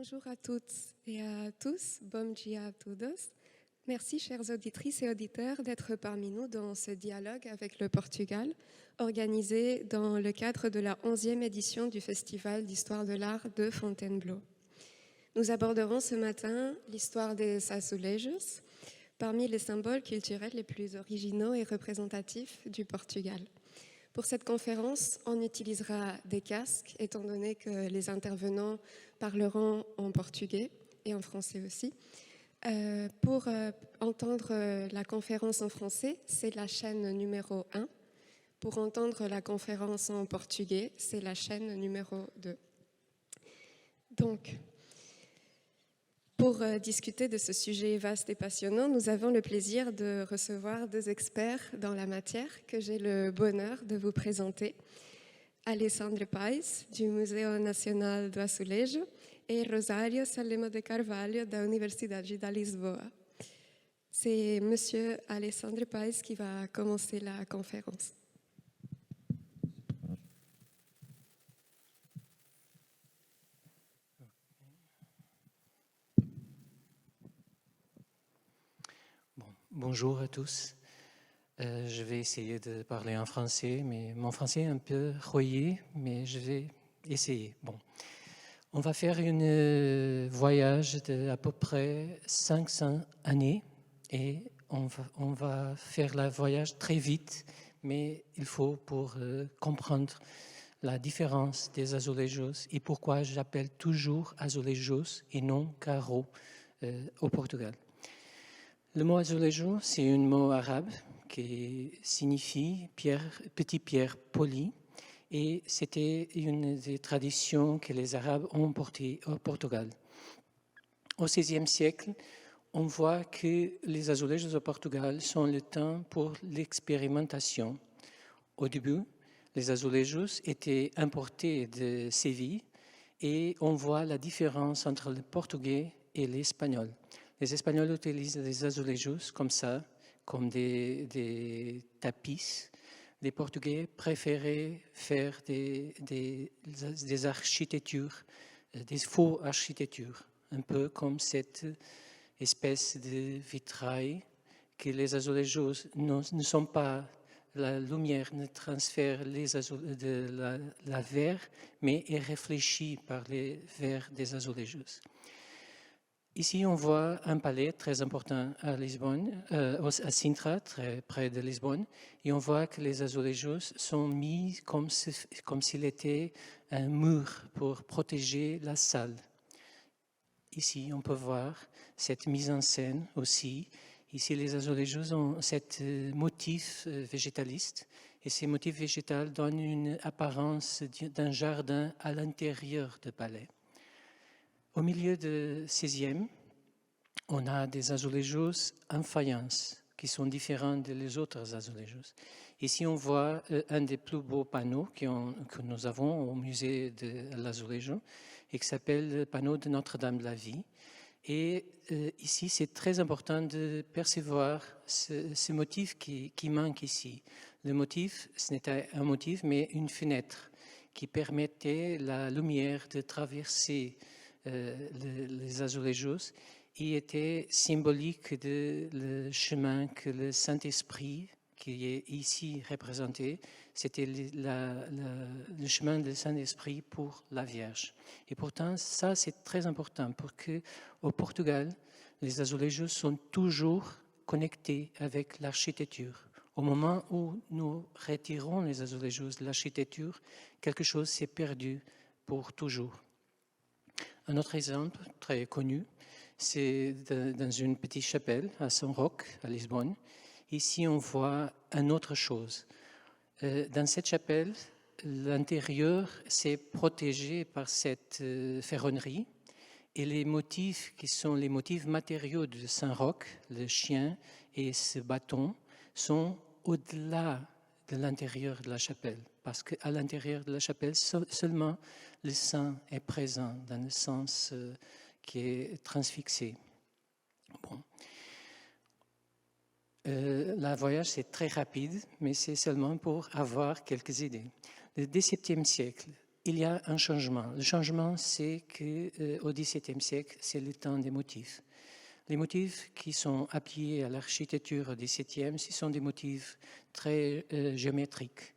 Bonjour à toutes et à tous, bom dia a todos. Merci chères auditrices et auditeurs d'être parmi nous dans ce dialogue avec le Portugal, organisé dans le cadre de la 11e édition du Festival d'Histoire de l'Art de Fontainebleau. Nous aborderons ce matin l'histoire des azulejos, parmi les symboles culturels les plus originaux et représentatifs du Portugal. Pour cette conférence, on utilisera des casques, étant donné que les intervenants parleront en portugais et en français aussi. Pour entendre la conférence en français, c'est la chaîne numéro 1. Pour entendre la conférence en portugais, c'est la chaîne numéro 2. Donc, pour discuter de ce sujet vaste et passionnant, nous avons le plaisir de recevoir deux experts dans la matière que j'ai le bonheur de vous présenter. Alessandre Paes, du Museu Nacional do Azulejo, et Rosário Salema de Carvalho, da Universidade da Lisboa. C'est Monsieur Alessandre Paes qui va commencer la conférence. Bonjour à tous. Je vais essayer de parler en français, mais mon français est un peu rouillé, mais je vais essayer. Bon. On va faire un voyage d'à peu près 500 années et on va faire le voyage très vite, mais il faut pour comprendre la différence des azulejos et pourquoi j'appelle toujours azulejos et non carreaux au Portugal. Le mot azulejo, c'est un mot arabe qui signifie petit pierre polie et c'était une des traditions que les Arabes ont portées au Portugal. Au XVIe siècle, on voit que les azulejos au Portugal sont le temps pour l'expérimentation. Au début, les azulejos étaient importés de Séville et on voit la différence entre le portugais et l'espagnol. Les Espagnols utilisent les azulejos comme ça, comme des tapis. Les Portugais préféraient faire des architectures, des faux architectures, un peu comme cette espèce de vitrail que les azulejos ne sont pas, la lumière ne transfère de la verre, mais est réfléchie par les verres des azulejos. Ici, on voit un palais très important à Lisbonne, à Sintra, très près de Lisbonne, et on voit que les azulejos sont mis comme s'il était un mur pour protéger la salle. Ici, on peut voir cette mise en scène aussi. Ici, les azulejos ont ce motif végétaliste, et ces motifs végétaux donnent une apparence d'un jardin à l'intérieur du palais. Au milieu du XVIe, on a des azulejos en faïence qui sont différents des autres azulejos. Ici, on voit un des plus beaux panneaux que nous avons au musée de l'azulejo et qui s'appelle le panneau de Notre-Dame de la Vie. Et ici, c'est très important de percevoir ce motif qui manque ici. Le motif, ce n'était un motif, mais une fenêtre qui permettait la lumière de traverser les azulejos et était symbolique de le chemin que le Saint-Esprit, qui est ici représenté, c'était le chemin du Saint-Esprit pour la Vierge. Et pourtant, ça c'est très important parce qu'au Portugal, les azulejos sont toujours connectés avec l'architecture. Au moment où nous retirons les azulejos de l'architecture, quelque chose s'est perdu pour toujours. Un autre exemple très connu, c'est dans une petite chapelle à São Roque, à Lisbonne. Ici, on voit une autre chose. Dans cette chapelle, l'intérieur s'est protégé par cette ferronnerie et les motifs qui sont les motifs matériaux de São Roque, le chien et ce bâton, sont au-delà de l'intérieur de la chapelle. Parce qu'à l'intérieur de la chapelle, seulement le sang est présent dans le sens qui est transfixé. Bon. Le voyage, c'est très rapide, mais c'est seulement pour avoir quelques idées. Le XVIIe siècle, il y a un changement. Le changement, c'est qu'au XVIIe siècle, c'est le temps des motifs. Les motifs qui sont appliqués à l'architecture au XVIIe, ce sont des motifs très géométriques.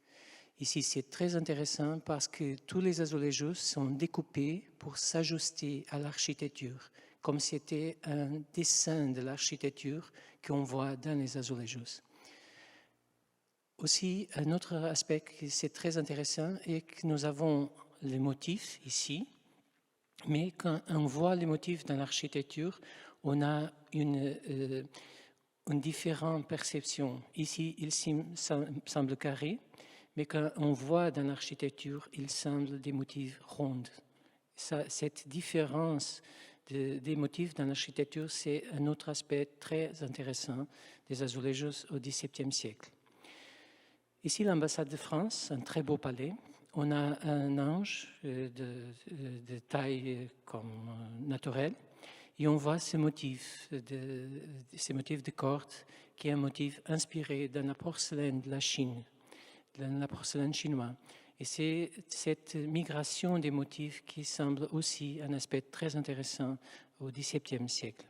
Ici, c'est très intéressant parce que tous les azulejos sont découpés pour s'ajuster à l'architecture, comme c'était un dessin de l'architecture qu'on voit dans les azulejos. Aussi, un autre aspect qui c'est très intéressant est que nous avons les motifs ici, mais quand on voit les motifs dans l'architecture, on a une différente perception. Ici, il semble carré, mais quand on voit dans l'architecture, il semble des motifs ronds. Cette différence des motifs dans l'architecture, c'est un autre aspect très intéressant des azulejos au XVIIe siècle. Ici, l'ambassade de France, un très beau palais. On a un ange de taille comme naturelle et on voit ces motifs de cordes qui est un motif inspiré de la porcelaine de la Chine, de la porcelaine chinoise. Et c'est cette migration des motifs qui semble aussi un aspect très intéressant au XVIIe siècle.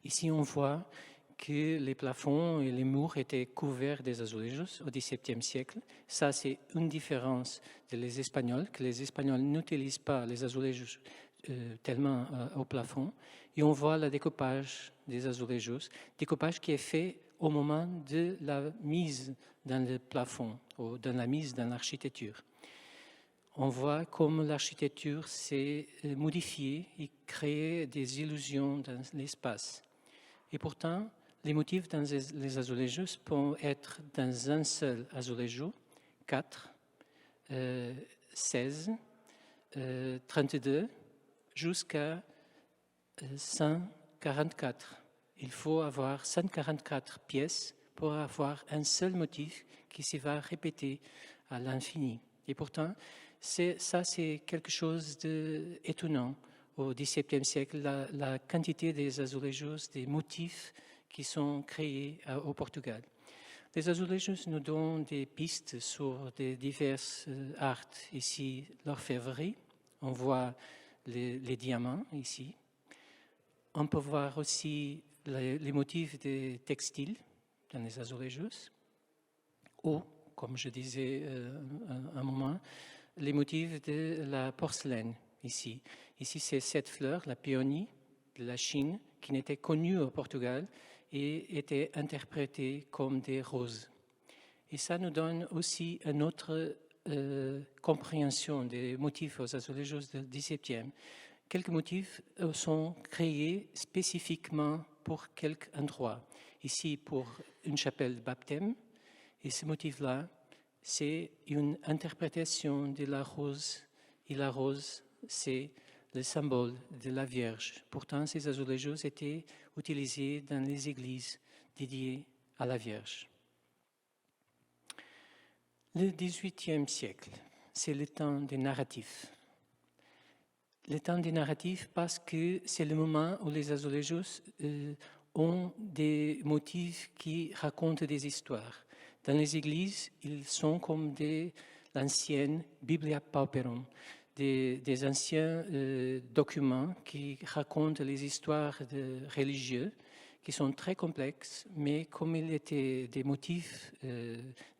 Ici, on voit que les plafonds et les murs étaient couverts des azulejos au XVIIe siècle. Ça, c'est une différence des Espagnols, que les Espagnols n'utilisent pas les azulejos tellement au plafond. Et on voit le découpage des azulejos, découpage qui est fait au moment de la mise dans le plafond, ou de la mise dans l'architecture. On voit comme l'architecture s'est modifiée et créé des illusions dans l'espace. Et pourtant, les motifs dans les azulejos peuvent être dans un seul azulejo, 4, 16, 32, jusqu'à 144. Il faut avoir 144 pièces pour avoir un seul motif qui se va répéter à l'infini. Et pourtant, ça c'est quelque chose d'étonnant. Au XVIIe siècle, la quantité des azulejos, des motifs qui sont créés au Portugal. Les azulejos nous donnent des pistes sur des diverses arts. Ici, l'orfèvrerie, on voit les diamants ici. On peut voir aussi les motifs des textiles dans les azulejos. Ou, comme je disais un moment, les motifs de la porcelaine ici. Ici, c'est cette fleur, la péonie de la Chine, qui n'était connue au Portugal et était interprétée comme des roses. Et ça nous donne aussi une autre compréhension des motifs aux azulejos du XVIIe. Quelques motifs sont créés spécifiquement pour quelques endroits. Ici, pour une chapelle de baptême. Et ce motif-là, c'est une interprétation de la rose. Et la rose, c'est le symbole de la Vierge. Pourtant, ces azulejos étaient utilisés dans les églises dédiées à la Vierge. Le XVIIIe siècle, c'est le temps des narratifs. Le temps des narratifs parce que c'est le moment où les azulejos ont des motifs qui racontent des histoires. Dans les églises, ils sont comme l'ancienne Biblia Pauperum, des anciens documents qui racontent les histoires religieuses, qui sont très complexes, mais comme ils étaient des motifs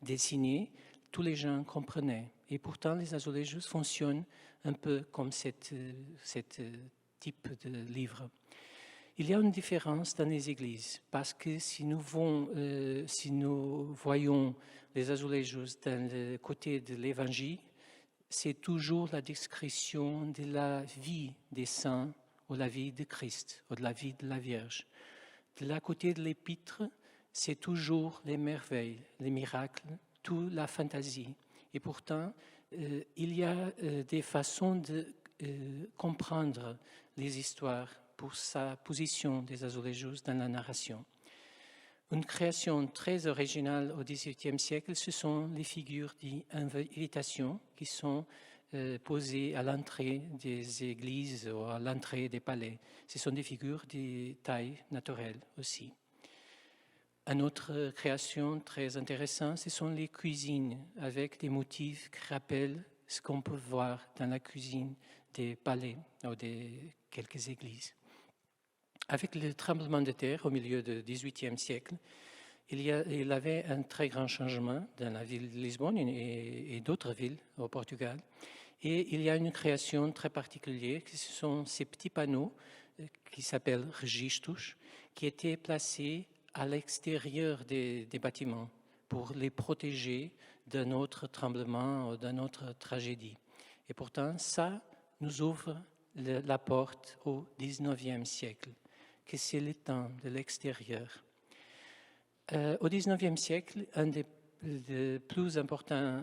dessinés, tous les gens comprenaient. Et pourtant, les azulejos fonctionnent un peu comme cet type de livre. Il y a une différence dans les églises, parce que si nous voyons les azulejos dans le côté de l'évangile, c'est toujours la description de la vie des saints ou la vie de Christ, ou de la vie de la Vierge. De la côté de l'épître, c'est toujours les merveilles, les miracles, toute la fantaisie. Et pourtant, il y a des façons de comprendre les histoires pour sa position des azulejos dans la narration. Une création très originale au XVIIIe siècle, ce sont les figures d'invitation qui sont posées à l'entrée des églises ou à l'entrée des palais. Ce sont des figures de taille naturelle aussi. Une autre création très intéressante, ce sont les cuisines avec des motifs qui rappellent ce qu'on peut voir dans la cuisine des palais ou de quelques églises. Avec le tremblement de terre au milieu du XVIIIe siècle, il avait un très grand changement dans la ville de Lisbonne et d'autres villes au Portugal. Et il y a une création très particulière, ce sont ces petits panneaux qui s'appellent registros, qui étaient placés à l'extérieur des bâtiments pour les protéger d'un autre tremblement ou d'une autre tragédie. Et pourtant, ça nous ouvre la porte au XIXe siècle, que c'est le temps de l'extérieur. Au XIXe siècle, un des plus importants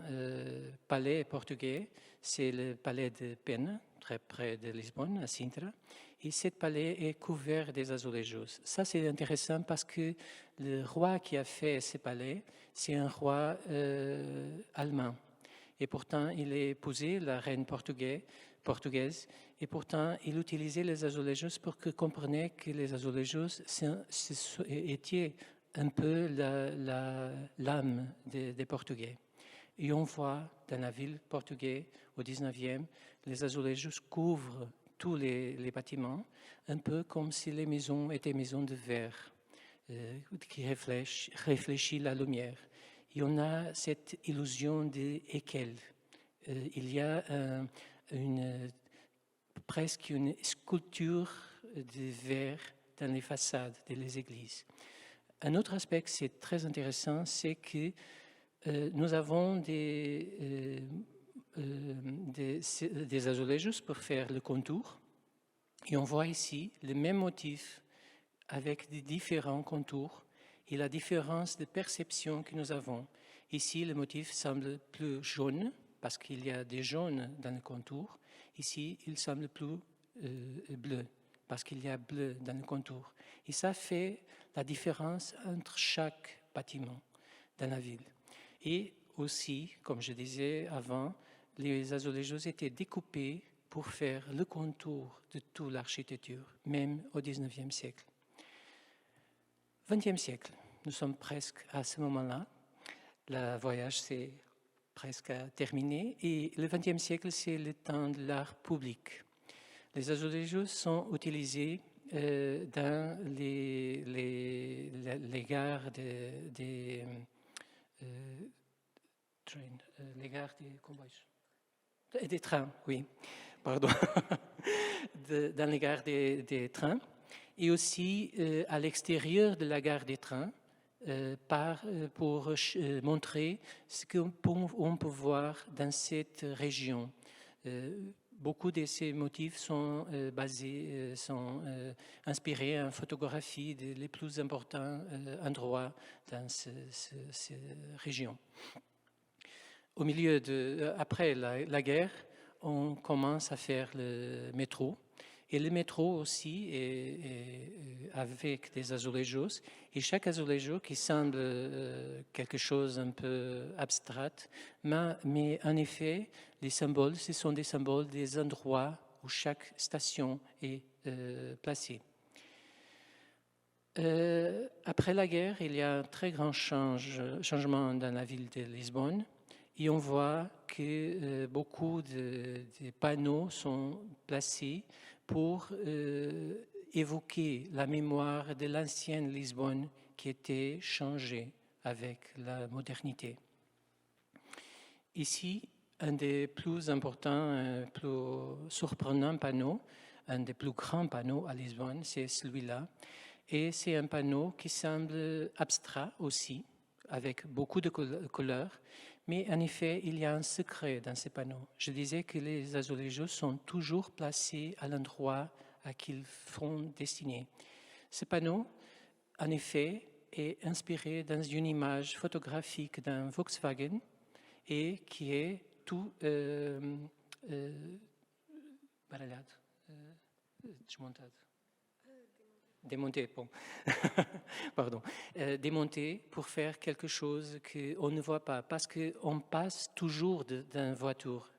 palais portugais, c'est le palais de Pena, très près de Lisbonne, à Sintra. Et ce palais est couvert des azulejos. Ça, c'est intéressant parce que le roi qui a fait ce palais, c'est un roi allemand. Et pourtant, il a épousé la reine portugaise. Et pourtant, il utilisait les azulejos pour que compreniez que les azulejos étaient un peu l'âme des Portugais. Et on voit dans la ville portugaise au 19e, les azulejos couvrent tous les bâtiments, un peu comme si les maisons étaient maisons de verre qui réfléchit la lumière. Et on a cette illusion d'équelle. Il y a presque une sculpture de verre dans les façades des églises. Un autre aspect qui est très intéressant, c'est que nous avons des azulejos pour faire le contour. Et on voit ici le même motif avec des différents contours et la différence de perception que nous avons. Ici, le motif semble plus jaune parce qu'il y a des jaunes dans le contour. Ici, il semble plus bleu parce qu'il y a bleu dans le contour. Et ça fait la différence entre chaque bâtiment dans la ville. Et aussi, comme je disais avant, les azulejos étaient découpés pour faire le contour de toute l'architecture, même au XIXe siècle. 20e siècle, nous sommes presque à ce moment-là. Le voyage s'est presque terminé et le 20e siècle, c'est le temps de l'art public. Les azulejos sont utilisés dans les gares les gares des trains, oui, pardon, dans les gares des trains, et aussi à l'extérieur de la gare des trains, pour montrer ce qu'on peut voir dans cette région. Beaucoup de ces motifs sont inspirés en photographie des plus importants endroits dans cette région. Au milieu après la guerre, on commence à faire le métro. Et le métro aussi est avec des azulejos. Et chaque azulejo qui semble quelque chose un peu abstrait, mais en effet, les symboles, ce sont des symboles des endroits où chaque station est placée. Après la guerre, il y a un très grand changement dans la ville de Lisbonne. Et on voit que beaucoup de panneaux sont placés pour évoquer la mémoire de l'ancienne Lisbonne qui était changée avec la modernité. Ici, un des plus importants, plus surprenants panneaux, un des plus grands panneaux à Lisbonne, c'est celui-là. Et c'est un panneau qui semble abstrait aussi, avec beaucoup de couleurs. Mais en effet, il y a un secret dans ces panneaux. Je disais que les azulejos sont toujours placés à l'endroit à qu'ils sont destinés. Ce panneau, en effet, est inspiré dans une image photographique d'un Volkswagen et qui est tout démonté, bon. Pardon, démonté pour faire quelque chose qu'on ne voit pas, parce qu'on passe toujours d'une voiture.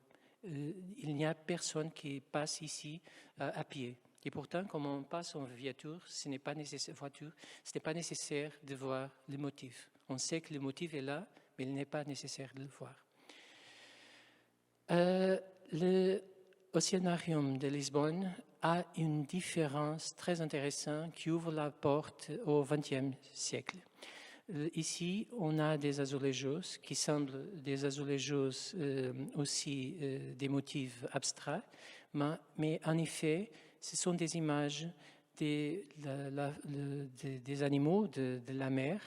Il n'y a personne qui passe ici à pied. Et pourtant, comme on passe en voiture, ce n'est pas nécessaire de voir le motif. On sait que le motif est là, mais il n'est pas nécessaire de le voir. Le Océanarium de Lisbonne a une différence très intéressante qui ouvre la porte au XXe siècle. Ici, on a des azulejos qui semblent des azulejos aussi des motifs abstraits, mais en effet, ce sont des images des animaux de la mer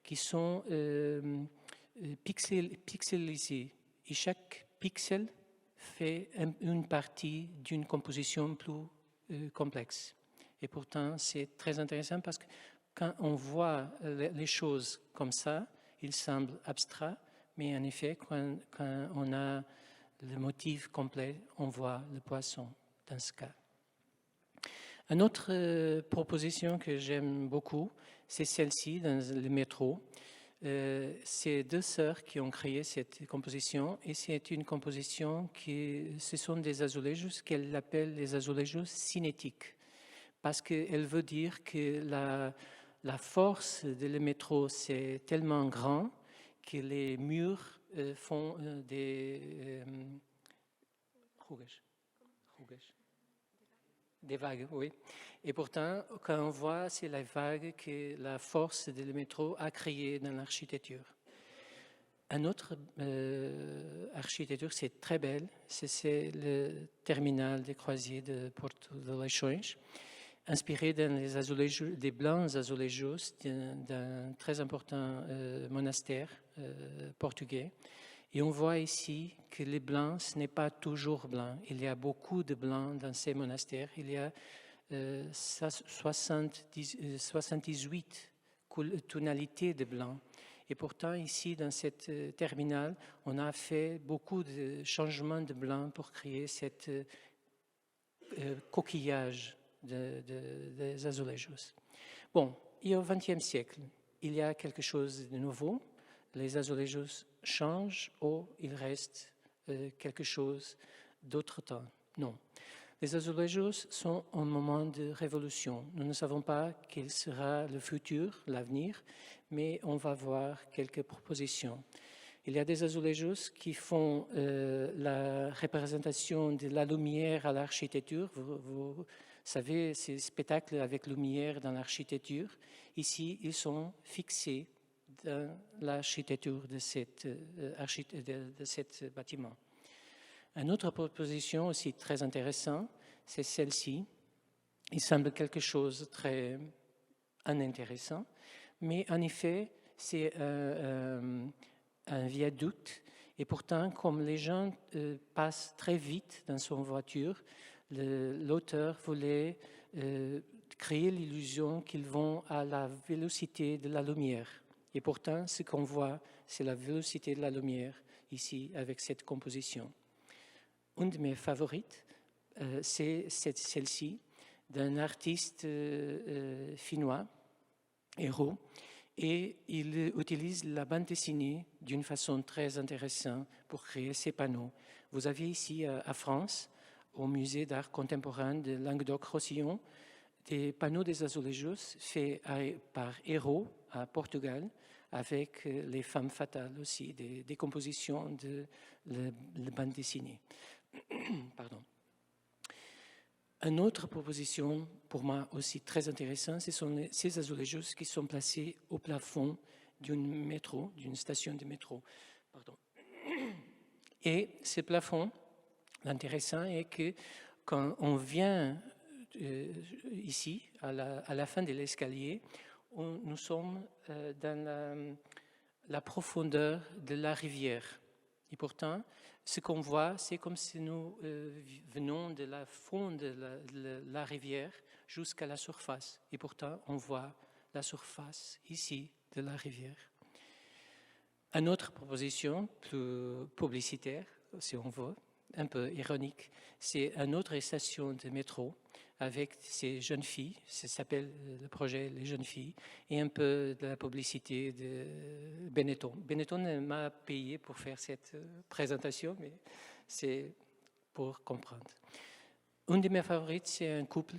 qui sont pixelisés. Et chaque pixel fait une partie d'une composition plus complexe. Et pourtant, c'est très intéressant parce que quand on voit les choses comme ça, il semble abstrait, mais en effet, quand on a le motif complet, on voit le poisson dans ce cas. Une autre proposition que j'aime beaucoup, c'est celle-ci dans le métro. C'est deux sœurs qui ont créé cette composition et c'est une composition ce sont des azulejos qu'elle appelle les azulejos cinétiques parce qu'elle veut dire que la force du métro c'est tellement grand que les murs font des vagues, oui. Et pourtant, quand on voit, c'est la vague que la force du métro a créée dans l'architecture. Une autre architecture, c'est très belle, c'est le terminal des croisiers de Porto de Leixões, inspiré des blancs azulejos d'un très important monastère portugais. Et on voit ici que les blancs, ce n'est pas toujours blanc. Il y a beaucoup de blancs dans ces monastères. Il y a 78 tonalités de blanc. Et pourtant, ici, dans cette terminale, on a fait beaucoup de changements de blanc pour créer cette coquillage des azulejos. Bon, et au XXe siècle, il y a quelque chose de nouveau. Les azulejos changent ou il reste quelque chose d'autre temps. Non. Les azulejos sont un moment de révolution. Nous ne savons pas quel sera le futur, l'avenir, mais on va voir quelques propositions. Il y a des azulejos qui font la représentation de la lumière à l'architecture. Vous savez, ces spectacles avec lumière dans l'architecture. Ici, ils sont fixés dans l'architecture de cet bâtiment. Une autre proposition aussi très intéressante, c'est celle-ci. Il semble quelque chose de très inintéressant, mais en effet, c'est un viaduc. Et pourtant, comme les gens passent très vite dans son voiture, l'auteur voulait créer l'illusion qu'ils vont à la vélocité de la lumière. Et pourtant, ce qu'on voit, c'est la vélocité de la lumière ici avec cette composition. Une de mes favorites, c'est celle-ci, d'un artiste finnois, Eero, et il utilise la bande dessinée d'une façon très intéressante pour créer ces panneaux. Vous avez ici à France, au musée d'art contemporain de Languedoc-Roussillon, des panneaux des azulejos faits par Eero à Portugal, avec les femmes fatales aussi, des compositions de la bande dessinée. Pardon. Une autre proposition, pour moi aussi très intéressante, ce sont ces azulejos qui sont placés au plafond d'une station de métro. Pardon. Et ce plafond, l'intéressant est que quand on vient ici, à la fin de l'escalier, nous sommes dans la profondeur de la rivière. Et pourtant, ce qu'on voit, c'est comme si nous venons de la fond de la rivière jusqu'à la surface. Et pourtant, on voit la surface ici de la rivière. Une autre proposition, plus publicitaire, si on veut, un peu ironique, c'est une autre station de métro avec ces jeunes filles, ça s'appelle le projet Les Jeunes Filles, et un peu de la publicité de Benetton. Benetton m'a payé pour faire cette présentation, mais c'est pour comprendre. Une de mes favorites, c'est un couple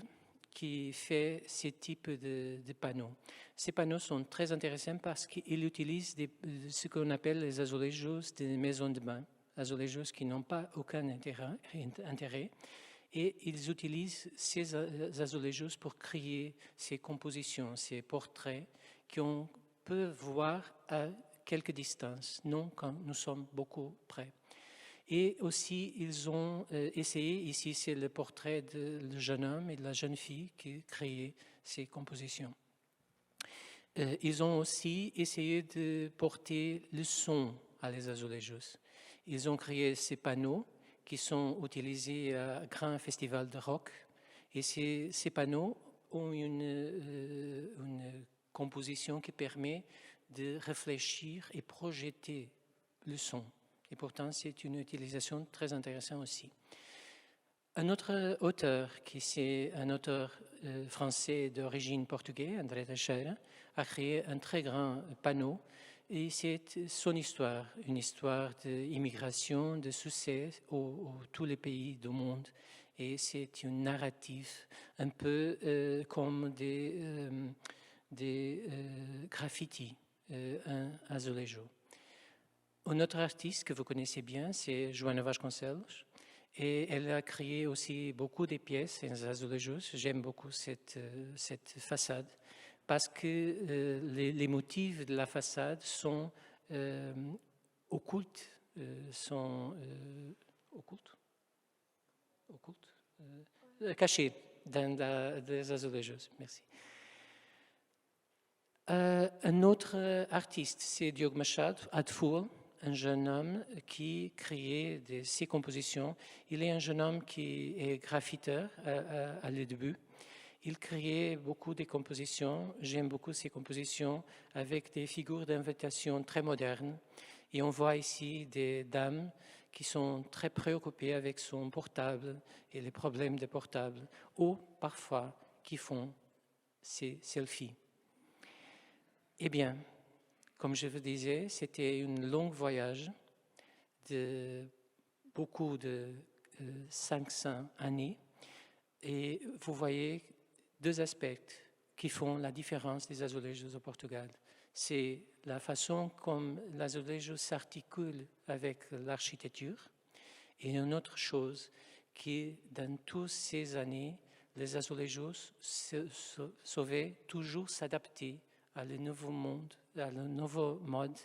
qui fait ce type de panneaux. Ces panneaux sont très intéressants parce qu'ils utilisent ce qu'on appelle les azulejos des maisons de bain. azulejos qui n'ont pas aucun intérêt. Et ils utilisent ces azulejos pour créer ces compositions, ces portraits qu'on peut voir à quelque distance, non quand nous sommes beaucoup près. Et aussi, ils ont essayé, ici c'est le portrait du jeune homme et de la jeune fille qui créaient ces compositions. Ils ont aussi essayé de porter le son à les azulejos. Ils ont créé ces panneaux qui sont utilisés à un grand festival de rock. Et ces panneaux ont une composition qui permet de réfléchir et projeter le son. Et pourtant, c'est une utilisation très intéressante aussi. Un autre auteur, qui c'est un auteur français d'origine portugaise, André Teixeira, a créé un très grand panneau. Et c'est son histoire, une histoire d'immigration, de succès dans tous les pays du monde. Et c'est une narrative un peu comme des graffitis, un azulejo. Un autre artiste que vous connaissez bien, c'est Joana Vasconcelos. Et elle a créé aussi beaucoup de pièces en azulejos. J'aime beaucoup cette façade parce que les motifs de la façade sont occultes, cachés dans les azulejos. Merci. Un autre artiste, c'est Diogo Machado, Adfool, un jeune homme qui créait ses compositions. Il est un jeune homme qui est graffiteur à le début. Il créait beaucoup de compositions. J'aime beaucoup ses compositions avec des figures d'invitation très modernes. Et on voit ici des dames qui sont très préoccupées avec son portable et les problèmes de portable, ou parfois qui font ces selfies. Eh bien, comme je vous disais, c'était un long voyage de beaucoup de 500 années. Et vous voyez deux aspects qui font la différence des azulejos au Portugal. C'est la façon comme l'azulejo s'articule avec l'architecture. Et une autre chose, qui dans toutes ces années, les azulejos sauvaient toujours s'adapter à le nouveau monde, à le nouveau mode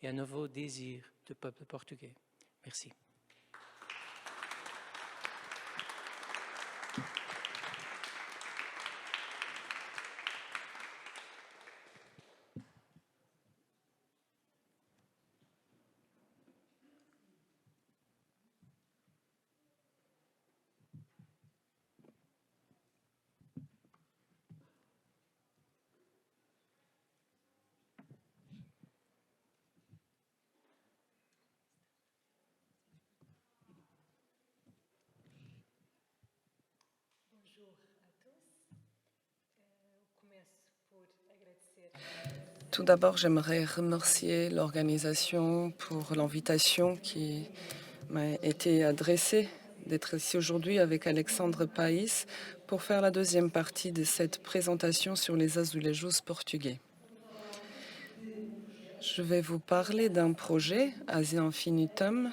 et à un nouveau désir du peuple portugais. Merci. Tout d'abord, j'aimerais remercier l'organisation pour l'invitation qui m'a été adressée d'être ici aujourd'hui avec Alexandre País pour faire la deuxième partie de cette présentation sur les azulejos portugais. Je vais vous parler d'un projet, Asie Infinitum,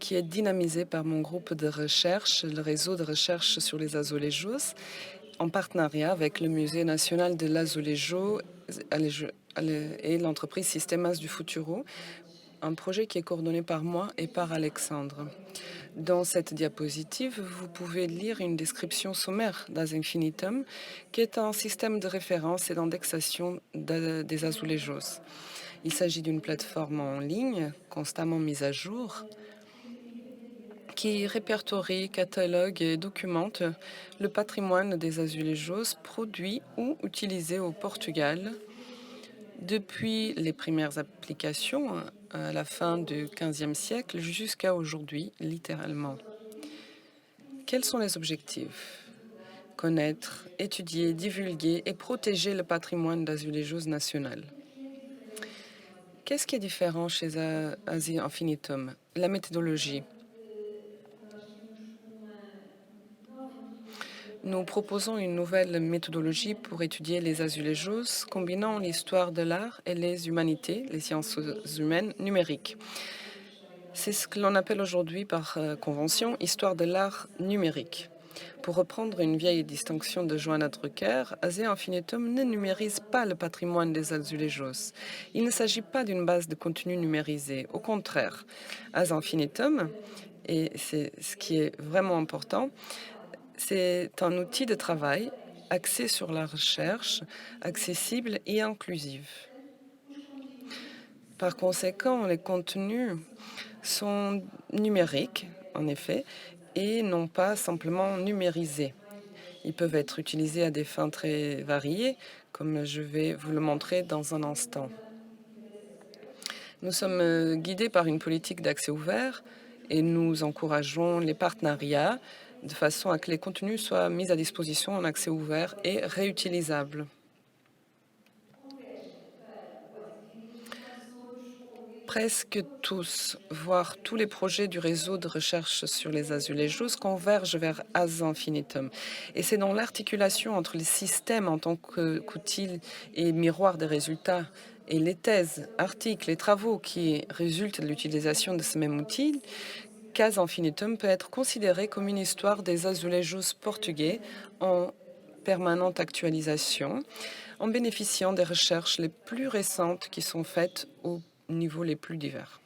qui est dynamisé par mon groupe de recherche, le réseau de recherche sur les azulejos, en partenariat avec le Musée national de l'azulejo et l'entreprise Sistemas du Futuro, un projet qui est coordonné par moi et par Alexandre. Dans cette diapositive, vous pouvez lire une description sommaire d'Asie Infinitum, qui est un système de référence et d'indexation des azulejos. Il s'agit d'une plateforme en ligne constamment mise à jour, qui répertorie, catalogue et documente le patrimoine des azulejos produits ou utilisés au Portugal depuis les premières applications à la fin du XVe siècle jusqu'à aujourd'hui, littéralement. Quels sont les objectifs? Connaître, étudier, divulguer et protéger le patrimoine d'azulejos national. Qu'est-ce qui est différent chez Asie Infinitum? La méthodologie. Nous proposons une nouvelle méthodologie pour étudier les azulejos, combinant l'histoire de l'art et les humanités, les sciences humaines numériques. C'est ce que l'on appelle aujourd'hui par convention histoire de l'art numérique. Pour reprendre une vieille distinction de Johanna Drucker, Ase Infinitum ne numérise pas le patrimoine des azulejos. Il ne s'agit pas d'une base de contenu numérisée. Au contraire, Ase Infinitum, et c'est ce qui est vraiment important, c'est un outil de travail axé sur la recherche, accessible et inclusive. Par conséquent, les contenus sont numériques, en effet, et non pas simplement numérisés. Ils peuvent être utilisés à des fins très variées, comme je vais vous le montrer dans un instant. Nous sommes guidés par une politique d'accès ouvert et nous encourageons les partenariats de façon à que les contenus soient mis à disposition en accès ouvert et réutilisables. Presque tous, voire tous les projets du réseau de recherche sur les azulejos convergent vers Ase Infinitum. Et c'est dans l'articulation entre les systèmes en tant qu'outils et miroir des résultats et les thèses, articles et travaux qui résultent de l'utilisation de ce même outil qu'Ase Infinitum peut être considéré comme une histoire des azulejos portugais en permanente actualisation, en bénéficiant des recherches les plus récentes qui sont faites au niveaux les plus divers.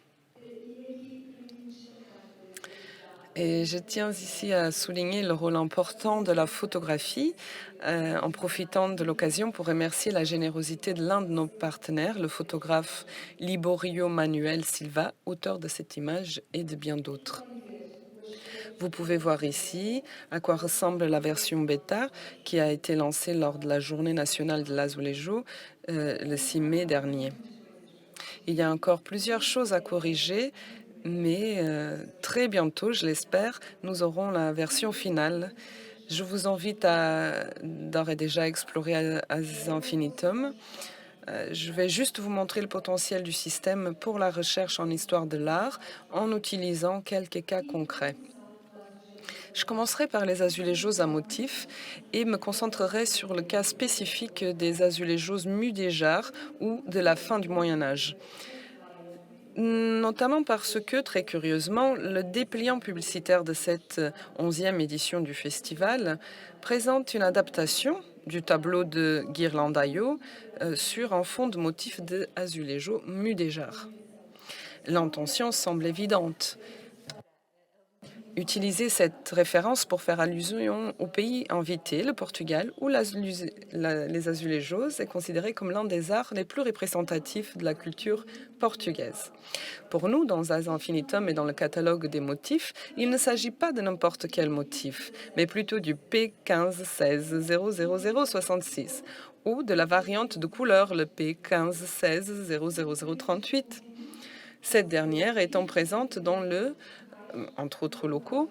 Et je tiens ici à souligner le rôle important de la photographie, en profitant de l'occasion pour remercier la générosité de l'un de nos partenaires, le photographe Liborio Manuel Silva, auteur de cette image et de bien d'autres. Vous pouvez voir ici à quoi ressemble la version bêta qui a été lancée lors de la Journée nationale de l'azulejo le 6 mai dernier. Il y a encore plusieurs choses à corriger, mais très bientôt, je l'espère, nous aurons la version finale. Je vous invite à d'ores et déjà explorer Ase Infinitum. Je vais juste vous montrer le potentiel du système pour la recherche en histoire de l'art en utilisant quelques cas concrets. Je commencerai par les azulejos à motifs et me concentrerai sur le cas spécifique des azulejos mudéjars ou de la fin du Moyen Âge. Notamment parce que, très curieusement, le dépliant publicitaire de cette 11e édition du festival présente une adaptation du tableau de Ghirlandaio sur un fond de motifs de azulejo mudéjar. L'intention semble évidente. Utiliser cette référence pour faire allusion au pays invité, le Portugal, où les azulejos est considéré comme l'un des arts les plus représentatifs de la culture portugaise. Pour nous, dans Ase Infinitum et dans le catalogue des motifs, il ne s'agit pas de n'importe quel motif, mais plutôt du P15160066 ou de la variante de couleur, le P15160038. Cette dernière étant présente dans entre autres locaux,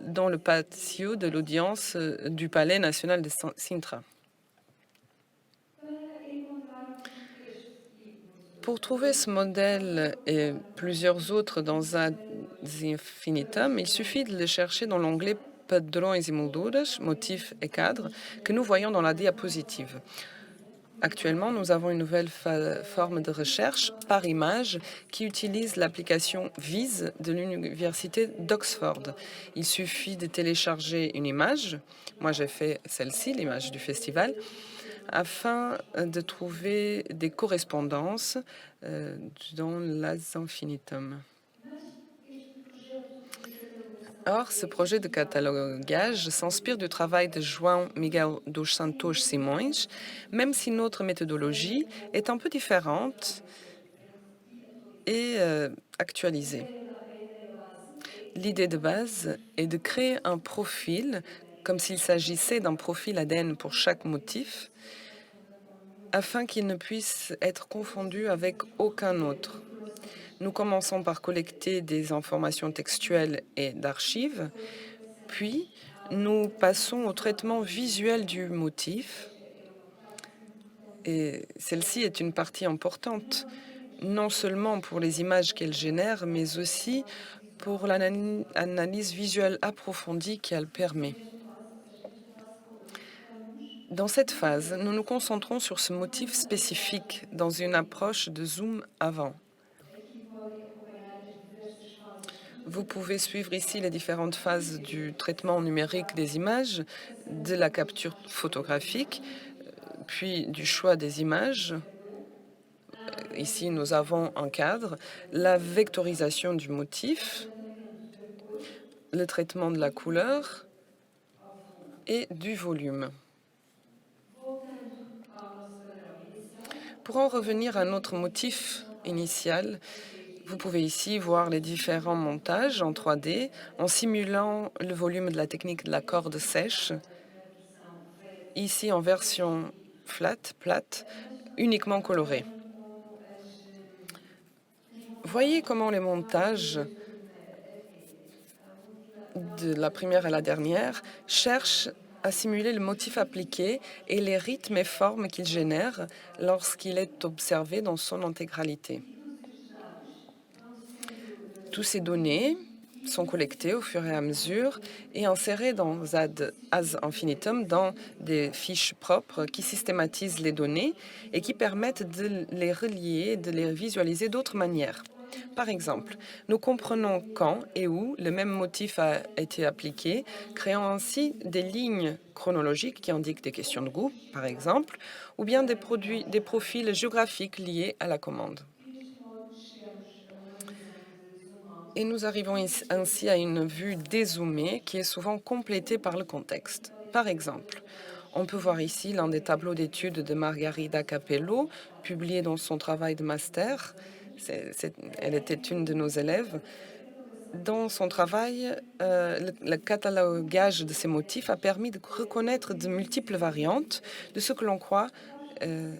dans le patio de l'audience du Palais national de Sintra. Pour trouver ce modèle et plusieurs autres dans Ase Infinitum, il suffit de les chercher dans l'onglet Padrões e molduras, motifs et cadres, que nous voyons dans la diapositive. Actuellement, nous avons une nouvelle forme de recherche par image qui utilise l'application VISE de l'Université d'Oxford. Il suffit de télécharger une image. Moi, j'ai fait celle-ci, l'image du festival, afin de trouver des correspondances dans l'Ase Infinitum. Or, ce projet de catalogage s'inspire du travail de João Miguel dos Santos Simões, même si notre méthodologie est un peu différente et actualisée. L'idée de base est de créer un profil, comme s'il s'agissait d'un profil ADN pour chaque motif, afin qu'il ne puisse être confondu avec aucun autre. Nous commençons par collecter des informations textuelles et d'archives, puis nous passons au traitement visuel du motif. Et celle-ci est une partie importante, non seulement pour les images qu'elle génère, mais aussi pour l'analyse visuelle approfondie qu'elle permet. Dans cette phase, nous nous concentrons sur ce motif spécifique dans une approche de zoom avant. Vous pouvez suivre ici les différentes phases du traitement numérique des images, de la capture photographique, puis du choix des images. Ici, nous avons un cadre, la vectorisation du motif, le traitement de la couleur et du volume. Pour en revenir à notre motif initial, vous pouvez ici voir les différents montages en 3D en simulant le volume de la technique de la corde sèche. Ici en version plate, uniquement colorée. Voyez comment les montages de la première à la dernière cherchent à simuler le motif appliqué et les rythmes et formes qu'il génère lorsqu'il est observé dans son intégralité. Toutes ces données sont collectées au fur et à mesure et insérées dans ad infinitum dans des fiches propres qui systématisent les données et qui permettent de les relier, de les visualiser d'autres manières. Par exemple, nous comprenons quand et où le même motif a été appliqué, créant ainsi des lignes chronologiques qui indiquent des questions de goût, par exemple, ou bien des profils géographiques liés à la commande. Et nous arrivons ainsi à une vue dézoomée qui est souvent complétée par le contexte. Par exemple, on peut voir ici l'un des tableaux d'études de Margarida Capello, publié dans son travail de master. Elle était une de nos élèves. Dans son travail, le catalogage de ces motifs a permis de reconnaître de multiples variantes de ce que l'on croit,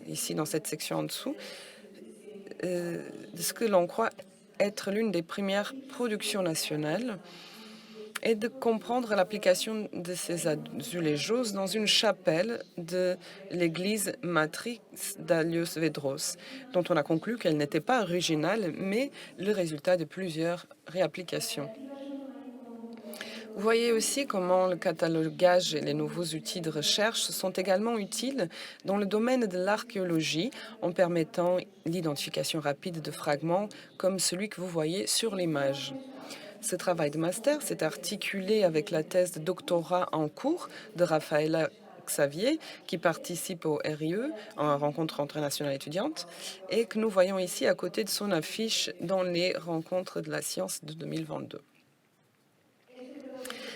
ici dans cette section en dessous, de ce que l'on croit être l'une des premières productions nationales et de comprendre l'application de ces azulejos dans une chapelle de l'église matrice d'Alios Vedros, dont on a conclu qu'elle n'était pas originale, mais le résultat de plusieurs réapplications. Vous voyez aussi comment le catalogage et les nouveaux outils de recherche sont également utiles dans le domaine de l'archéologie en permettant l'identification rapide de fragments comme celui que vous voyez sur l'image. Ce travail de master s'est articulé avec la thèse de doctorat en cours de Rafaela Xavier, qui participe au RIE, en rencontre internationale étudiante, et que nous voyons ici à côté de son affiche dans les rencontres de la science de 2022.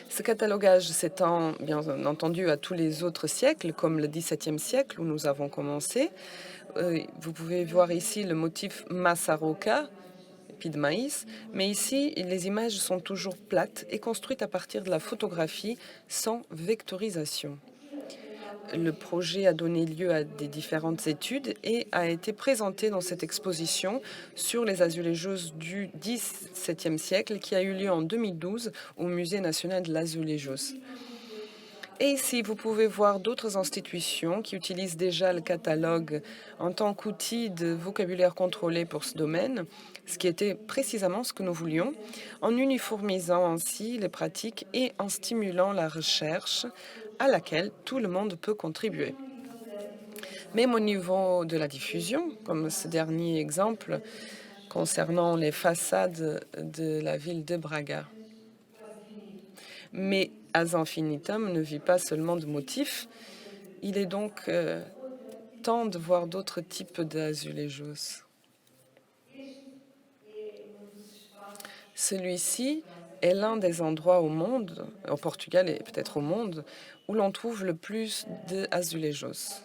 Ce catalogage s'étend bien entendu à tous les autres siècles, comme le XVIIe siècle où nous avons commencé. Vous pouvez voir ici le motif Masaroka, épi de maïs, mais ici, les images sont toujours plates et construites à partir de la photographie sans vectorisation. Le projet a donné lieu à des différentes études et a été présenté dans cette exposition sur les azulejos du XVIIe siècle qui a eu lieu en 2012 au Musée national de l'azulejos. Et ici, vous pouvez voir d'autres institutions qui utilisent déjà le catalogue en tant qu'outil de vocabulaire contrôlé pour ce domaine, ce qui était précisément ce que nous voulions, en uniformisant ainsi les pratiques et en stimulant la recherche à laquelle tout le monde peut contribuer. Même au niveau de la diffusion, comme ce dernier exemple concernant les façades de la ville de Braga. Mais As Infinitum ne vit pas seulement de motifs, il est donc temps de voir d'autres types d'azulejos. Celui-ci est l'un des endroits au monde, au Portugal et peut-être au monde, où l'on trouve le plus d'azulejos.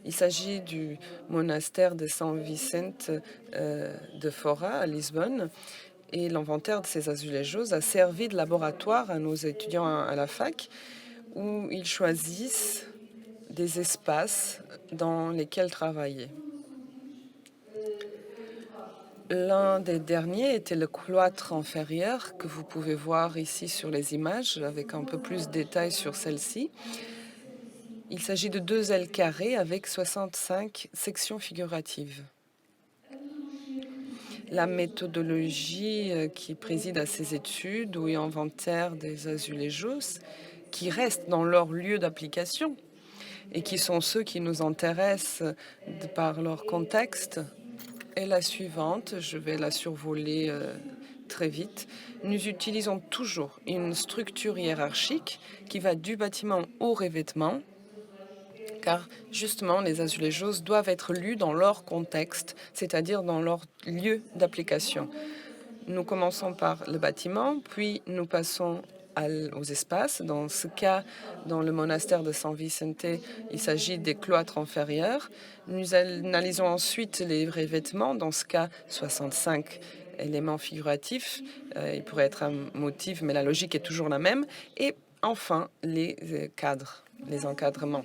Il s'agit du monastère de São Vicente de Fora à Lisbonne. Et l'inventaire de ces azulejos a servi de laboratoire à nos étudiants à la fac, où ils choisissent des espaces dans lesquels travailler. L'un des derniers était le cloître inférieur, que vous pouvez voir ici sur les images, avec un peu plus de détails sur celle-ci. Il s'agit de 2 ailes carrées avec 65 sections figuratives. La méthodologie qui préside à ces études ou inventaire des azulejos, qui restent dans leur lieu d'application, et qui sont ceux qui nous intéressent par leur contexte est la suivante. Je vais la survoler très vite. Nous utilisons toujours une structure hiérarchique qui va du bâtiment au revêtement, car justement les azulejos doivent être lus dans leur contexte, c'est-à-dire dans leur lieu d'application. Nous commençons par le bâtiment, puis nous passons aux espaces. Dans ce cas, dans le monastère de San Vicente, il s'agit des cloîtres inférieurs. Nous analysons ensuite les revêtements, dans ce cas 65 éléments figuratifs. Il pourrait être un motif, mais la logique est toujours la même. Et enfin, les cadres, les encadrements.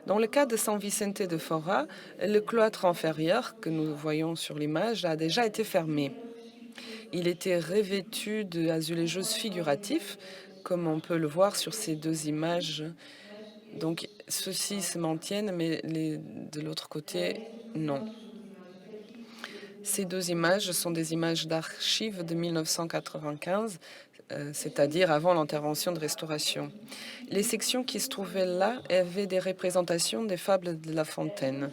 Dans le cas de San Vicente de Fora, le cloître inférieur que nous voyons sur l'image a déjà été fermé. Il était revêtu d'azulejos figuratifs, comme on peut le voir sur ces deux images. Donc, ceux-ci se maintiennent, mais de l'autre côté, non. Ces deux images sont des images d'archives de 1995, c'est-à-dire avant l'intervention de restauration. Les sections qui se trouvaient là avaient des représentations des fables de La Fontaine.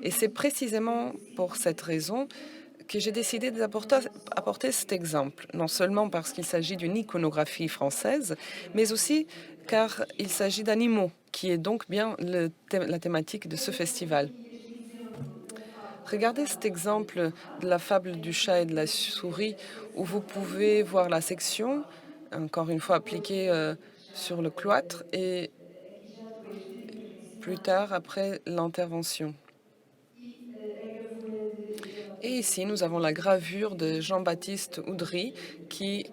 Et c'est précisément pour cette raison que j'ai décidé d'apporter cet exemple, non seulement parce qu'il s'agit d'une iconographie française, mais aussi car il s'agit d'animaux, qui est donc bien la thématique de ce festival. Regardez cet exemple de la fable du chat et de la souris, où vous pouvez voir la section, encore une fois appliquée sur le cloître, et plus tard, après l'intervention. Et ici, nous avons la gravure de Jean-Baptiste Oudry qui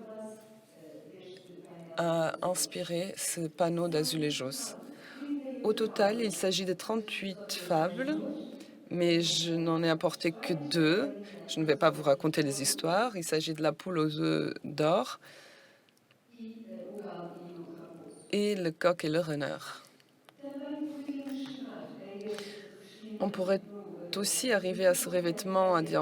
a inspiré ce panneau d'azulejos. Au total, il s'agit de 38 fables, mais je n'en ai apporté que 2. Je ne vais pas vous raconter les histoires. Il s'agit de la poule aux œufs d'or et le coq et le renard. On pourrait aussi arriver à ce revêtement ad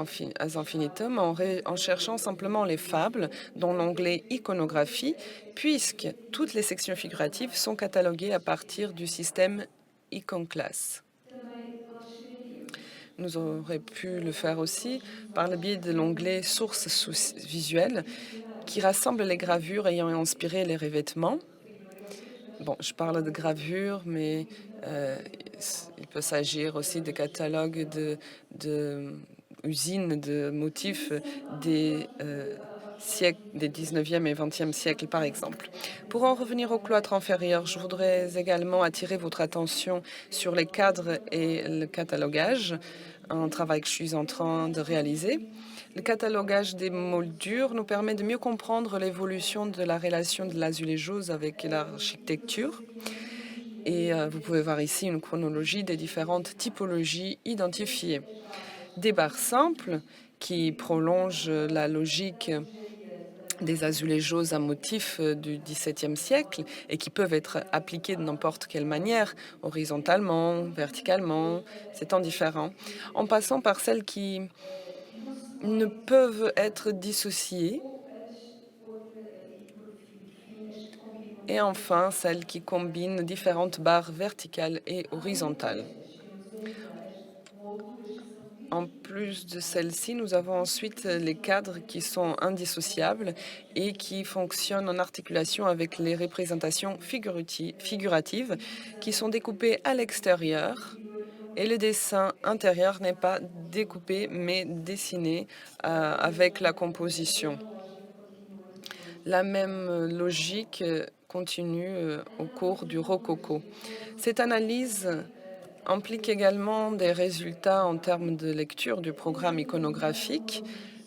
infinitum en cherchant simplement les fables dans l'onglet iconographie, puisque toutes les sections figuratives sont cataloguées à partir du système Iconclass. Nous aurions pu le faire aussi par le biais de l'onglet sources visuelles qui rassemble les gravures ayant inspiré les revêtements. Bon, je parle de gravures, mais il peut s'agir aussi de catalogues usines de motifs des siècles, des 19e et 20e siècles, par exemple. Pour en revenir au cloître inférieur, je voudrais également attirer votre attention sur les cadres et le catalogage, un travail que je suis en train de réaliser. Le catalogage des moldures nous permet de mieux comprendre l'évolution de la relation de l'azulejos avec l'architecture. Et vous pouvez voir ici une chronologie des différentes typologies identifiées. Des barres simples qui prolongent la logique des azulejos à motifs du XVIIe siècle et qui peuvent être appliqués de n'importe quelle manière, horizontalement, verticalement, c'est indifférent, en passant par celles qui ne peuvent être dissociées et enfin celles qui combinent différentes barres verticales et horizontales. En plus de celles-ci, nous avons ensuite les cadres qui sont indissociables et qui fonctionnent en articulation avec les représentations figuratives qui sont découpées à l'extérieur. Et le dessin intérieur n'est pas découpé, mais dessiné avec la composition. La même logique continue au cours du rococo. Cette analyse implique également des résultats en termes de lecture du programme iconographique,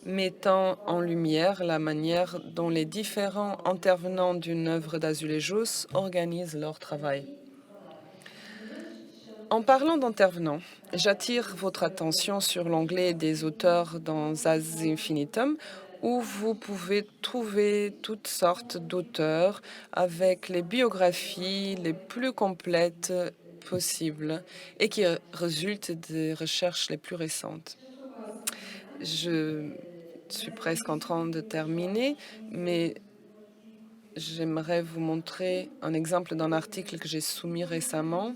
mettant en lumière la manière dont les différents intervenants d'une œuvre d'azulejos organisent leur travail. En parlant d'intervenants, j'attire votre attention sur l'onglet des auteurs dans Az Infinitum, où vous pouvez trouver toutes sortes d'auteurs avec les biographies les plus complètes possibles et qui résultent des recherches les plus récentes. Je suis presque en train de terminer, mais j'aimerais vous montrer un exemple d'un article que j'ai soumis récemment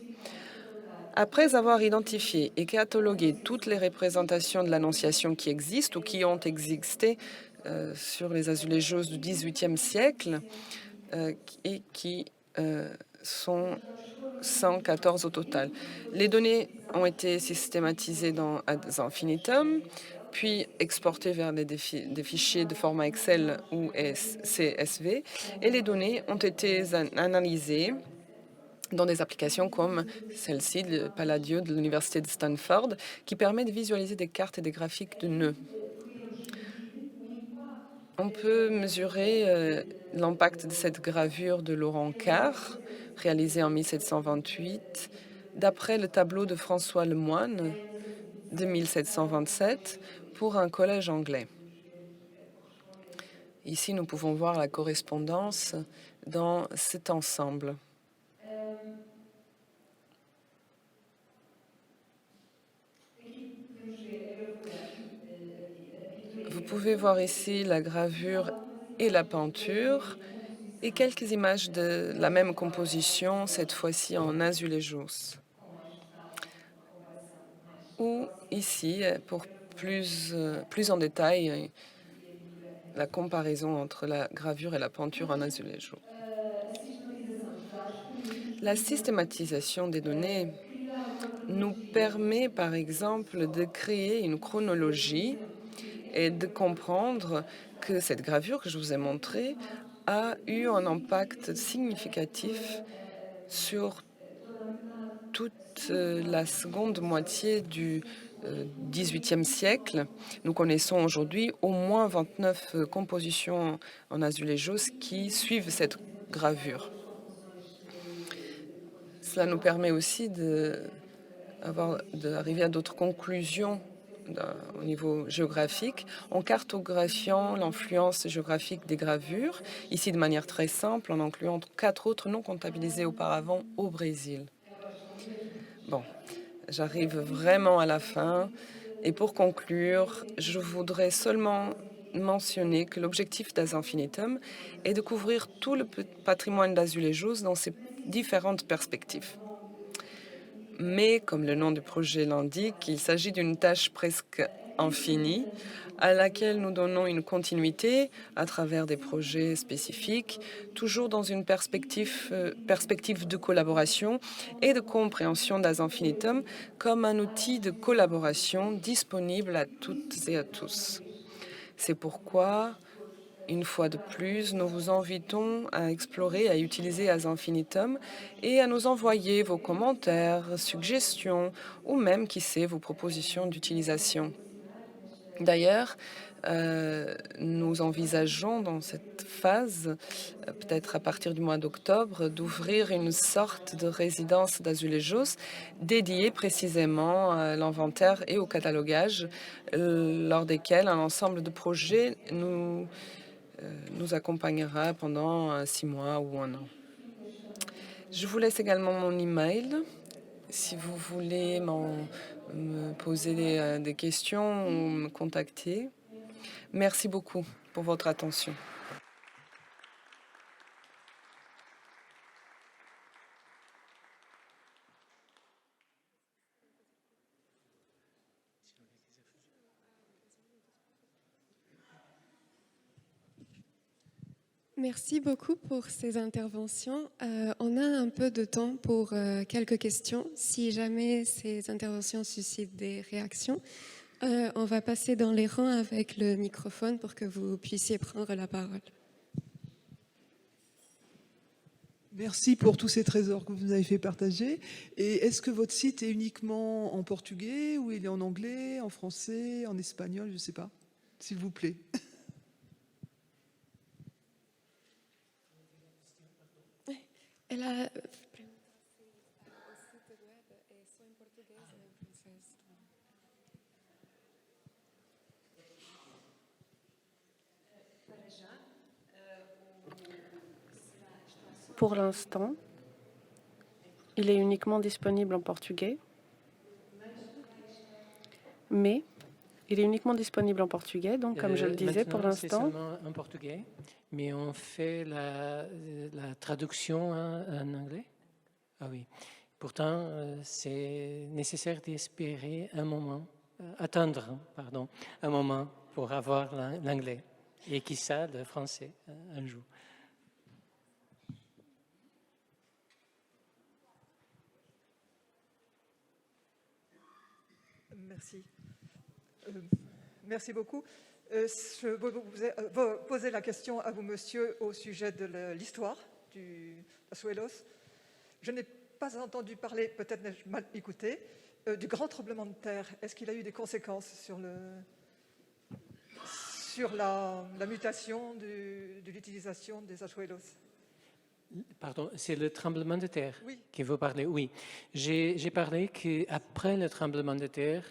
Après avoir identifié et catalogué toutes les représentations de l'Annonciation qui existent ou qui ont existé sur les azulejos du XVIIIe siècle et qui sont 114 au total. Les données ont été systématisées dans Ad Infinitum, puis exportées vers des fichiers de format Excel ou CSV, et les données ont été analysées dans des applications comme celle-ci, le Palladio de l'Université de Stanford, qui permet de visualiser des cartes et des graphiques de nœuds. On peut mesurer l'impact de cette gravure de Laurent Carre, réalisée en 1728, d'après le tableau de François Lemoine de 1727 pour un collège anglais. Ici, nous pouvons voir la correspondance dans cet ensemble. Vous pouvez voir ici la gravure et la peinture et quelques images de la même composition, cette fois-ci en azulejos. Ou ici, pour plus en détail, la comparaison entre la gravure et la peinture en azulejo. La systématisation des données nous permet, par exemple, de créer une chronologie et de comprendre que cette gravure que je vous ai montrée a eu un impact significatif sur toute la seconde moitié du XVIIIe siècle. Nous connaissons aujourd'hui au moins 29 compositions en azulejos qui suivent cette gravure. Cela nous permet aussi d'arriver à d'autres conclusions au niveau géographique, en cartographiant l'influence géographique des gravures, ici de manière très simple, en incluant 4 autres non comptabilisés auparavant au Brésil. Bon, j'arrive vraiment à la fin. Et pour conclure, je voudrais seulement mentionner que l'objectif d'Az Infinitum est de couvrir tout le patrimoine d'azulejos dans ses différentes perspectives. Mais, comme le nom du projet l'indique, il s'agit d'une tâche presque infinie à laquelle nous donnons une continuité à travers des projets spécifiques, toujours dans une perspective de collaboration et de compréhension d'Az Infinitum comme un outil de collaboration disponible à toutes et à tous. C'est pourquoi, une fois de plus, nous vous invitons à explorer, à utiliser Az Infinitum et à nous envoyer vos commentaires, suggestions ou même, qui sait, vos propositions d'utilisation. D'ailleurs, nous envisageons dans cette phase, peut-être à partir du mois d'octobre, d'ouvrir une sorte de résidence d'azulejos dédiée précisément à l'inventaire et au catalogage, lors desquels un ensemble de projets nous accompagnera pendant 6 mois ou 1 an. Je vous laisse également mon email si vous voulez me poser des questions ou me contacter. Merci beaucoup pour votre attention. Merci beaucoup pour ces interventions. On a un peu de temps pour quelques questions. Si jamais ces interventions suscitent des réactions, on va passer dans les rangs avec le microphone pour que vous puissiez prendre la parole. Merci pour tous ces trésors que vous nous avez fait partager. Et est-ce que votre site est uniquement en portugais ou il est en anglais, en français, en espagnol, je ne sais pas, s'il vous plaît. Pour l'instant, il est uniquement disponible en portugais, mais il est uniquement disponible en portugais, donc comme je le disais, pour l'instant... C'est seulement en portugais, mais on fait la traduction en anglais. Ah oui. Pourtant, c'est nécessaire d'espérer un moment, attendre, pardon, un moment pour avoir l'anglais et qui sait le français un jour. Merci. Merci beaucoup. Je vais vous poser la question à vous, monsieur, au sujet de l'histoire du Azuelos. Je n'ai pas entendu parler, peut-être n'ai-je mal écouté, du grand tremblement de terre. Est-ce qu'il a eu des conséquences sur la mutation de l'utilisation des Azuelos? Pardon, c'est le tremblement de terre Oui. qui vous parlez. Oui, j'ai parlé qu'après le tremblement de terre,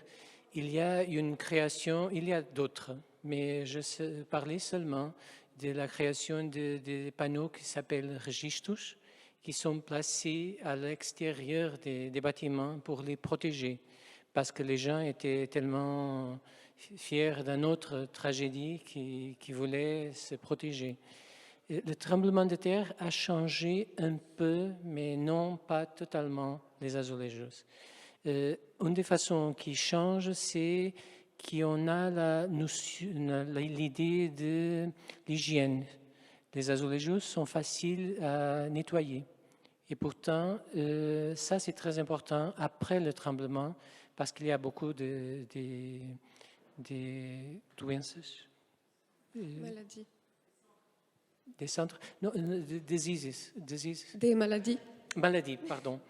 il y a une création, il y a d'autres, mais je parlais seulement de la création des panneaux qui s'appellent registros, qui sont placés à l'extérieur des bâtiments pour les protéger, parce que les gens étaient tellement fiers d'une autre tragédie qui voulaient se protéger. Le tremblement de terre a changé un peu, mais non pas totalement, les azulejos. Une des façons qui change, c'est qu'on a l'idée de l'hygiène. Les azulejos sont faciles à nettoyer. Et pourtant, ça c'est très important après le tremblement, parce qu'il y a beaucoup de doenças. Maladie. Des centres, non, diseases. Des maladies. Maladies, pardon.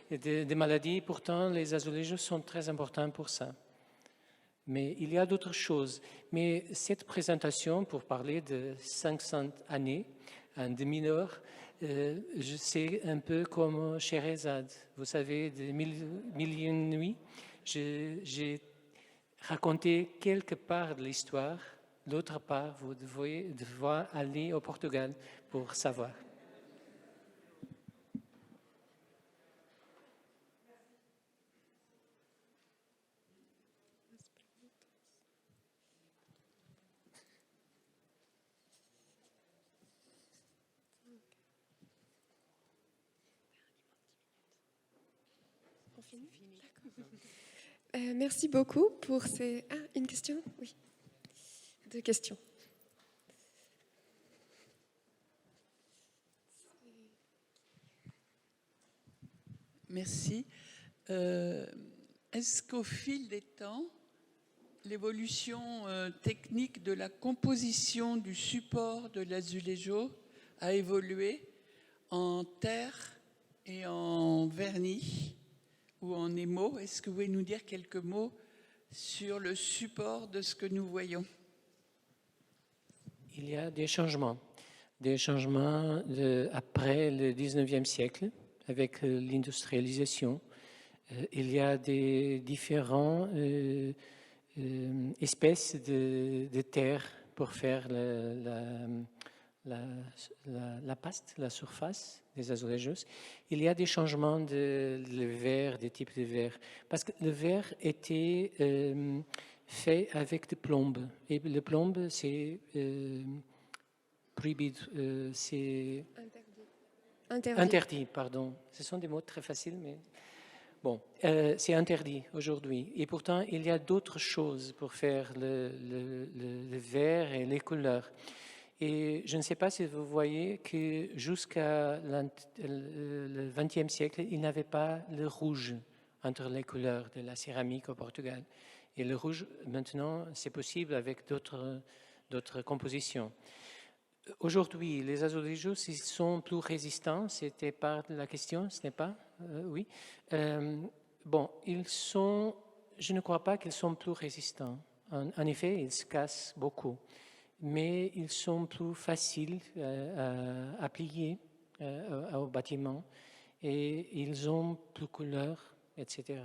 Des maladies, pourtant, les azulejos sont très importants pour ça. Mais il y a d'autres choses. Mais cette présentation, pour parler de 500 années, un demi-heure, je sais un peu comme Scheherazade. Vous savez, de Mille et une nuits, j'ai raconté quelque part de l'histoire. D'autre part, vous devez aller au Portugal pour savoir. On finit ? D'accord. Merci beaucoup pour ces... Ah, une question ? Oui. 2 questions. Merci. Est-ce qu'au fil des temps, l'évolution technique de la composition du support de l'azulejo a évolué en terre et en vernis ou en émaux? Est-ce que vous pouvez nous dire quelques mots sur le support de ce que nous voyons? Il y a des changements après le 19e siècle, avec l'industrialisation. Il y a des différentes espèces de terre pour faire la paste, la surface des azulejos. Il y a des changements de verre, des types de verre, parce que le verre était fait avec de plombe. Et le plombe, c'est prohibido, c'est interdit, pardon. Ce sont des mots très faciles, mais bon, c'est interdit aujourd'hui. Et pourtant, il y a d'autres choses pour faire le verre et les couleurs. Et je ne sais pas si vous voyez que jusqu'à le XXe siècle, il n'y avait pas le rouge entre les couleurs de la céramique au Portugal. Et le rouge, maintenant, c'est possible avec d'autres compositions. Aujourd'hui, les azulejos, ils sont plus résistants. C'était pas la question, ce n'est pas? Oui. Bon, je ne crois pas qu'ils sont plus résistants. En effet, ils se cassent beaucoup. Mais ils sont plus faciles à plier au bâtiment et ils ont plus de couleurs, etc.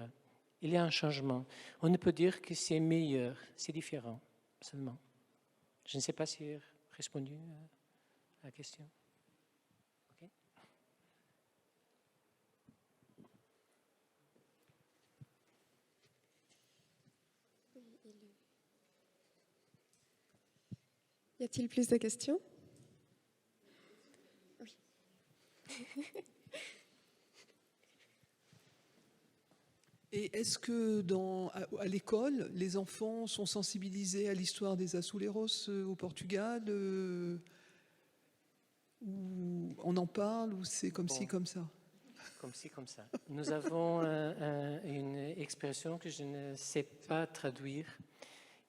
Il y a un changement. On ne peut dire que c'est meilleur, c'est différent seulement. Je ne sais pas si j'ai répondu à la question. Okay. Y a-t-il plus de questions? Oui. Et est-ce que à l'école, les enfants sont sensibilisés à l'histoire des Azuleiros au Portugal ou on en parle ou c'est comme ci, comme ça? Comme ci, comme ça. Nous avons une expression que je ne sais pas traduire,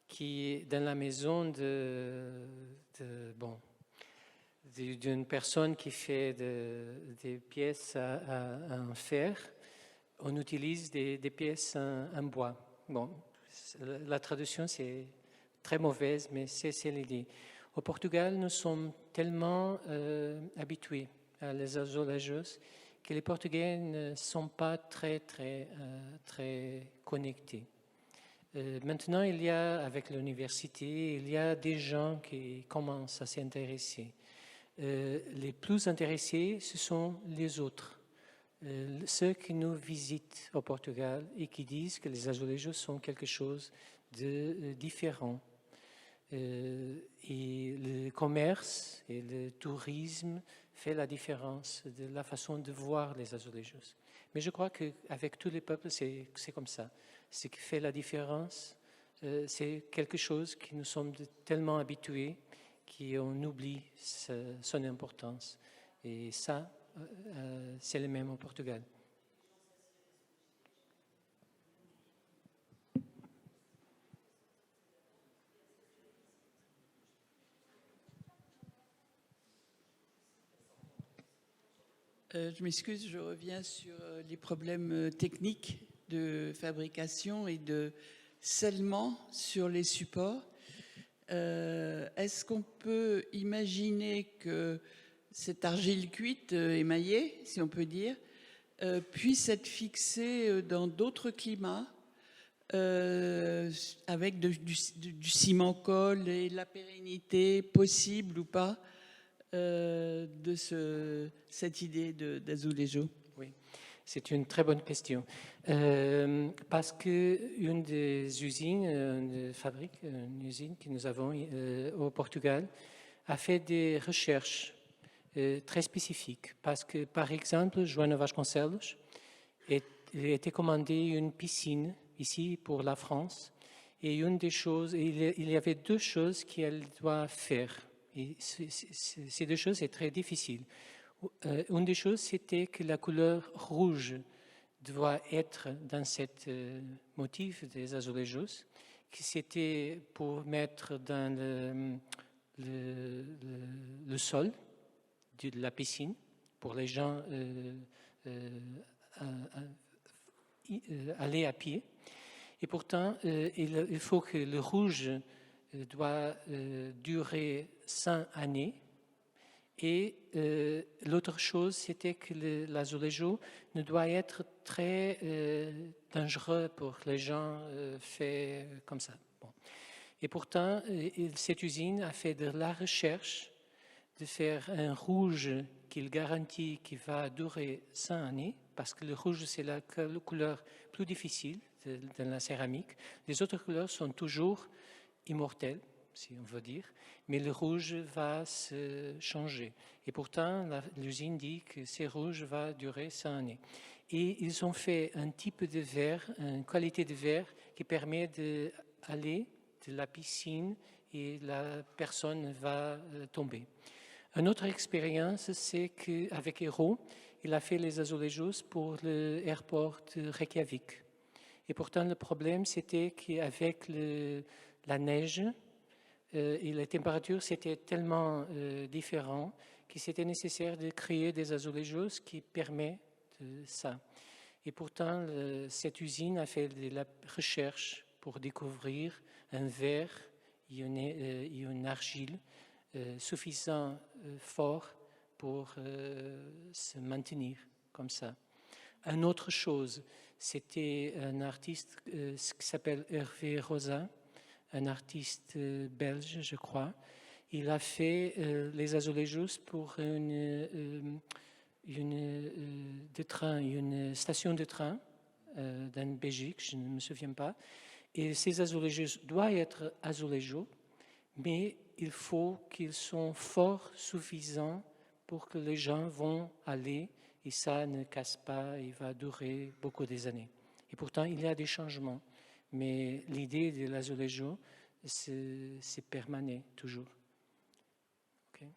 qui est dans la maison d'une personne qui fait des pièces en fer. On utilise des pièces en bois. Bon, la traduction, c'est très mauvaise, mais c'est l'idée. Au Portugal, nous sommes tellement habitués à les azulejos que les Portugais ne sont pas très connectés. Maintenant, avec l'université, il y a des gens qui commencent à s'intéresser. Les plus intéressés, ce sont les autres. Ceux qui nous visitent au Portugal et qui disent que les azulejos sont quelque chose de différent. Et le commerce et le tourisme fait la différence de la façon de voir les azulejos. Mais je crois qu'avec tous les peuples, c'est comme ça. Ce qui fait la différence, c'est quelque chose que nous sommes tellement habitués qu'on oublie son importance. Et ça, c'est le même au Portugal. Je m'excuse, je reviens sur les problèmes techniques de fabrication et de scellement sur les supports. Est-ce qu'on peut imaginer que cette argile cuite émaillée, si on peut dire, puisse être fixée dans d'autres climats avec du ciment-colle et la pérennité possible ou pas de cette idée d'azulejo? Oui, c'est une très bonne question. Parce qu'une des usines, une usine que nous avons au Portugal, a fait des recherches très spécifiques. Parce que, par exemple, Joana Vasconcelos a été commandé une piscine ici pour la France. Et une des choses, il y avait deux choses qu'elle doit faire. Et ces deux choses, c'est très difficile. Une des choses, c'était que la couleur rouge doit être dans cette motif des azulejos, que c'était pour mettre dans le sol de la piscine, pour les gens aller à pied. Et pourtant, il faut que le rouge doit durer 100 années. Et l'autre chose, c'était que l'azulejo ne doit être très dangereux pour les gens faits comme ça. Bon. Et pourtant, cette usine a fait de la recherche de faire un rouge qu'il garantit qui va durer 100 années, parce que le rouge, c'est la couleur plus difficile de la céramique. Les autres couleurs sont toujours immortelles, si on veut dire, mais le rouge va se changer. Et pourtant, l'usine dit que ce rouge va durer 100 années. Et ils ont fait un type de verre, une qualité de verre qui permet d'aller de la piscine et la personne va tomber. Une autre expérience, c'est qu'avec Hero, il a fait les azulejos pour l'aéroport de Reykjavik. Et pourtant, le problème, c'était qu'avec la neige et les températures, c'était tellement différent que c'était nécessaire de créer des azulejos qui permettent ça. Et pourtant, cette usine a fait de la recherche pour découvrir un verre et une argile suffisant fort pour se maintenir comme ça. Une autre chose, c'était un artiste qui s'appelle Hervé Rosa, un artiste belge, je crois. Il a fait les azulejos pour une station de train dans Belgique, je ne me souviens pas. Et ces azulejos doivent être azulejos, mais il faut qu'ils soient forts suffisants pour que les gens vont aller et ça ne casse pas, il va durer beaucoup des années. Et pourtant, il y a des changements. Mais l'idée de l'azulejo, c'est permanent, toujours. Ok.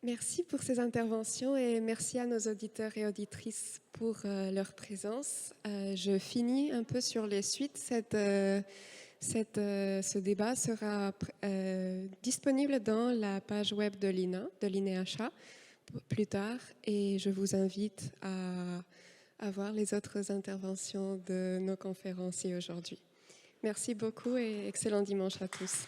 Merci pour ces interventions et merci à nos auditeurs et auditrices pour leur présence. Je finis un peu sur les suites. Ce débat sera disponible dans la page web de l'INEHA plus tard, et je vous invite à voir les autres interventions de nos conférenciers aujourd'hui. Merci beaucoup et excellent dimanche à tous.